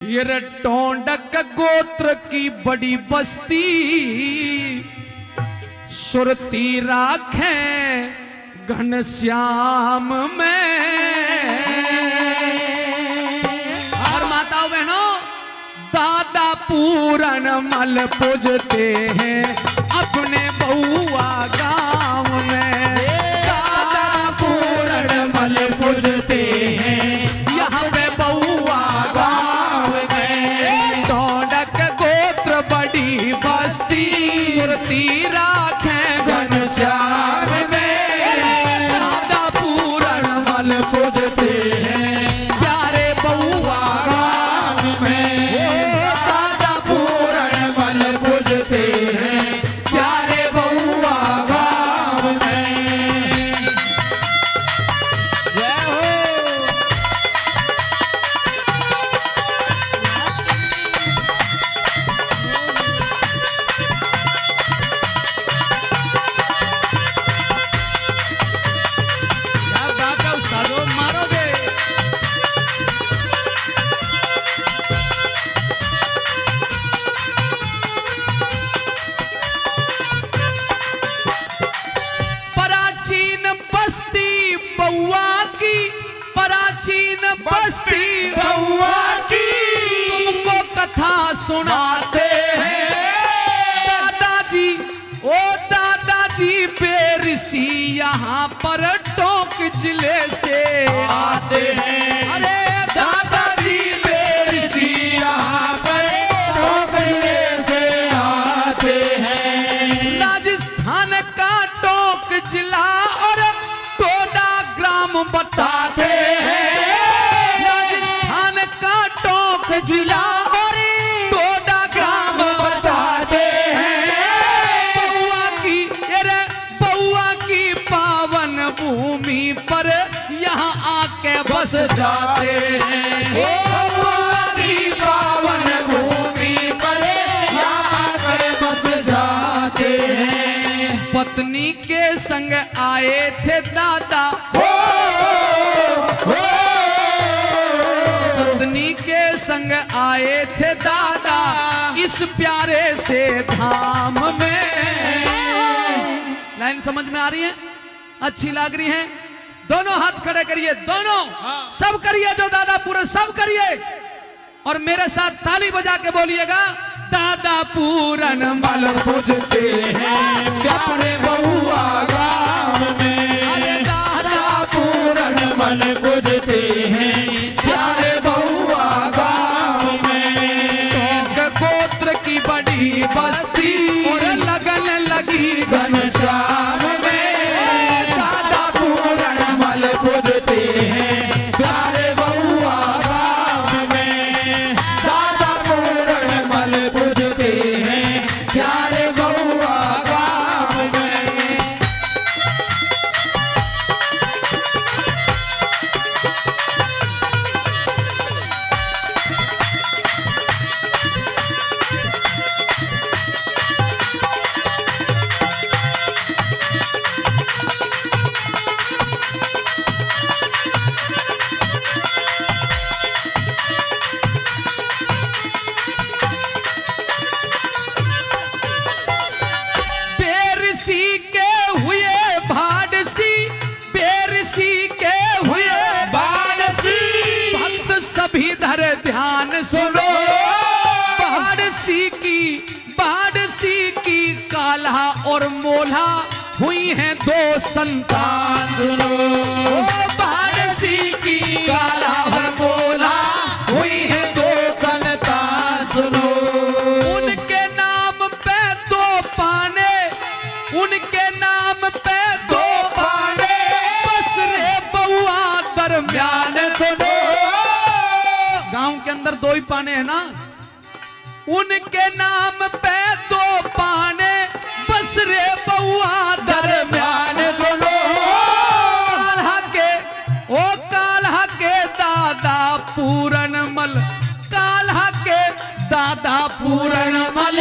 ये रे टोंडक गोत्र की बड़ी बस्ती सुरती राखे घनश्याम में। और माताओं बहनों, दादा पूरन मल पूजते हैं अपने बउआ गांव में। दादा पूरन मल पूजते हैं यहाँ पे बउआ गांव में। टोंडक गोत्र बड़ी बस्ती सुरती राखे घनश्याम में। दादा पूरन मल पूजते हैं प्यारे बउआ गांव में। दादा पूरन मल पूजते हैं प्यारे बउआ गांव में। जय हो। क्या बात है उस्तादों, मारोगे। प्राचीन बस्ती बउआ की, प्राचीन बस्ती बउआ की तुमको कथा सुनाते हैं। दादाजी ओ दादाजी बेरसी यहाँ पर टोंक जिले से आते हैं। अरे दादाजी बेरसी यहाँ पर टोंक जिले से आते हैं। राजस्थान का टोंक जिला और टोडा ग्राम बताते हैं। राजस्थान का टोंक जिला और टोडा ग्राम बताते हैं। बउआ की, अरे बउआ की पावन भूमि पर यहाँ आके बस जाते हैं। बउआ की पावन भूमि पर यहाँ आकर बस जाते हैं। पत्नी के संग आए थे दादा, पत्नी के संग आए थे दादा इस प्यारे से धाम में। लाइन समझ में आ रही है? अच्छी लग रही है? दोनों हाथ खड़े करिए, दोनों सब करिए, जो दादा पूरा सब करिए और मेरे साथ ताली बजा के बोलिएगा। दादा पूरन मल पूजते हैं अपने बउआ गांव में। अरे दादा पूरन मल पूजते हैं प्यारे बउआ गांव में। टोंक गोत्र की बड़ी बस्ती और लगन लगी घनश्याम में। दादा पूरन मल पूजते हैं प्यारे बउआ गांव में। दादा पूरन मल पूजते हैं प्यारे बउआ गांव में। बेरसी के हुए भाड़सी, बेरसी के हुए भाड़सी भक्त सभी धर ध्यान सुनो। भाड़सी की काल्हा और मोल्हा हुई हैं दो संतान सुनो। भाड़सी की काल्हा और मोल्हा हुई हैं दो संतान सुनो। उनके नाम पे दो पाने, उनके नाम पे दो पाने बस रे बउआ दरम्यान सुनो। गांव के अंदर दो ही पाने हैं ना। उनके नाम पे दो पाने बस रे बउआ दरम्यान सुनो। काल्हा के, ओ काल्हा के दादा पूरन मल, काल्हा के दादा पूरन मल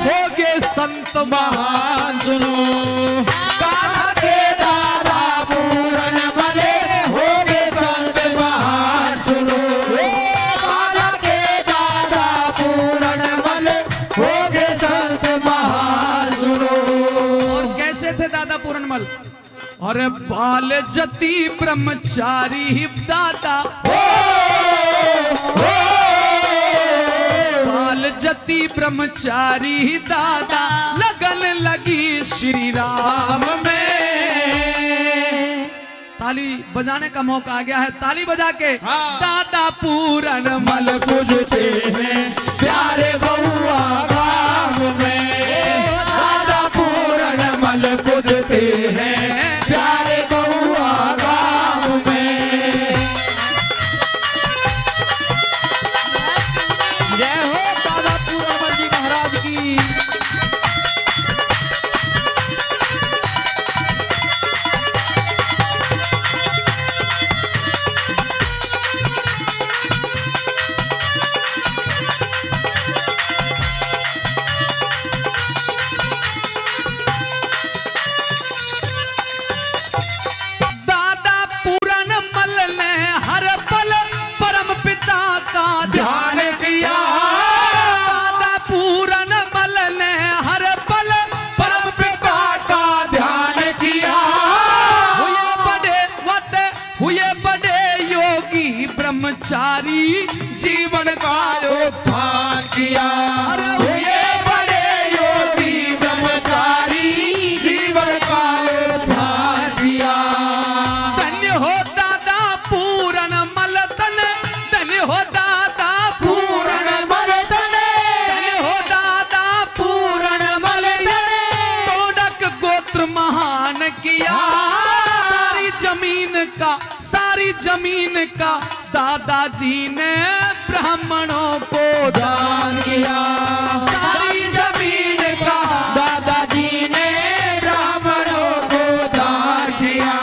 हो गए संत महान सुनो। काल्हा के दादा पूरन मल हो गए संत महान सुनो। काल्हा के दादा दादा पूरनमल। अरे बाल जति ब्रह्मचारी दादा, बाल जति ब्रह्मचारी दादा, लगन लगी श्री राम में। ताली बजाने का मौका आ गया है, ताली बजा के। दादा पूरनमल पूजते हैं प्यारे बउआ गाँव में, दादा पूरनमल पूजते हैं प्यारे बउआ गाँव में। जय हो दादा पूरनमल जी महाराज की। ब्रह्मचारी जीवन का उत्थान किया, हुए बड़े योगी ब्रह्मचारी जीवन का उत्थान किया। धन्य हो दादा पूरनमल तन, धन्य हो दादा पूरनमल तन, धन्य हो दादा पूरनमल तन। तोड़क गोत्र महान किया, सारी जमीन का दादाजी ने ब्राह्मणों को दान किया, सारी जमीन का दादाजी ने ब्राह्मणों को दान किया,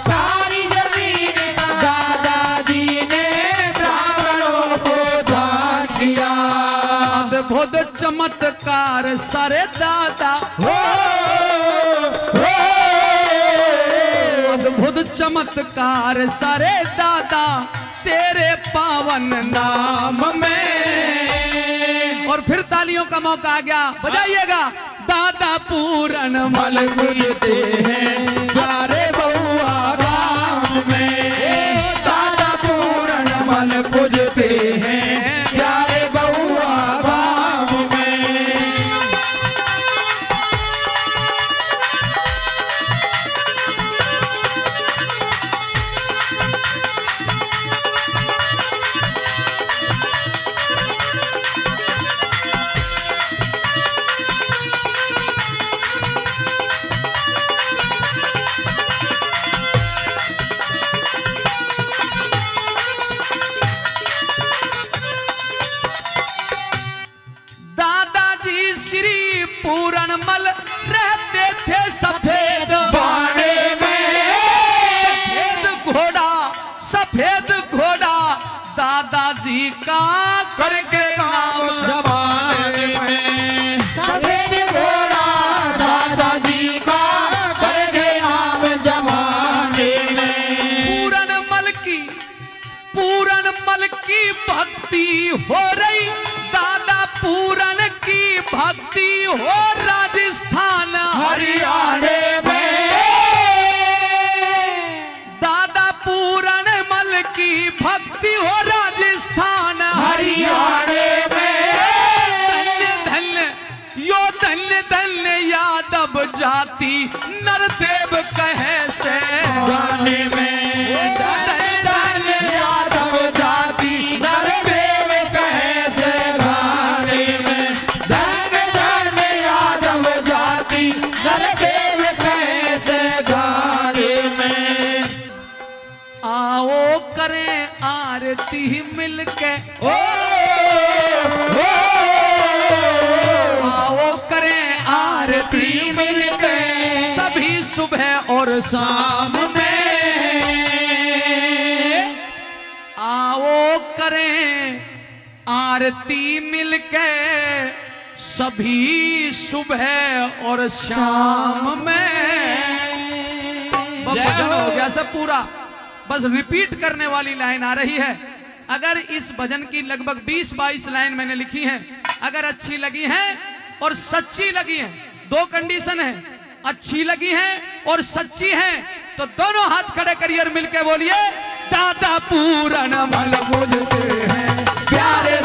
सारी जमीन का दादाजी ने ब्राह्मणों को दान किया। अद्भुत चमत्कार सारे दादा, अद्भुत चमत्कार सारे दादा तेरे पावन नाम में। और फिर तालियों का मौका आ गया, बजाइएगा। दादा पूरनमल पूजते हैं प्यारे बउआ गाँव में, दादा पूरनमल पूजते हैं प्यारे बउआ गाँव में। पूरनमल रहते थे सफेद बाड़े में, सफेद घोड़ा दादाजी का करके नाम जमाने में, सफेद घोड़ा दादाजी का करके नाम जमाने में। पूरनमल की भक्ति हो रही, दादा पूरन की भक्ति हो राजस्थान हरियाणा में, दादा पूरनमल की भक्ति हो राजस्थान हरियाणा में। धन्य धन्य यो धन्य धन्य यादव जाति नरदेव कहे से गाने में, धन्य धन्य यादव जाति नरदेव कहे से गाने में, धन्य धन्य यादव जाति नरदेव कहे से गाने में। आओ करें आरती मिलके, आओ करें आरती मिलके सभी सुबह और शाम में, आओ करें आरती मिलके सभी सुबह और शाम में। भजन हो गया सब पूरा, बस रिपीट करने वाली लाइन आ रही है। अगर इस भजन की लगभग 20-22 लाइन मैंने लिखी हैं, अगर अच्छी लगी हैं और सच्ची लगी हैं, दो कंडीशन है। अच्छी लगी हैं और सच्ची हैं तो दोनों हाथ खड़े करिए और मिलके बोलिए दादा पूरन मल पूजते हैं प्यारे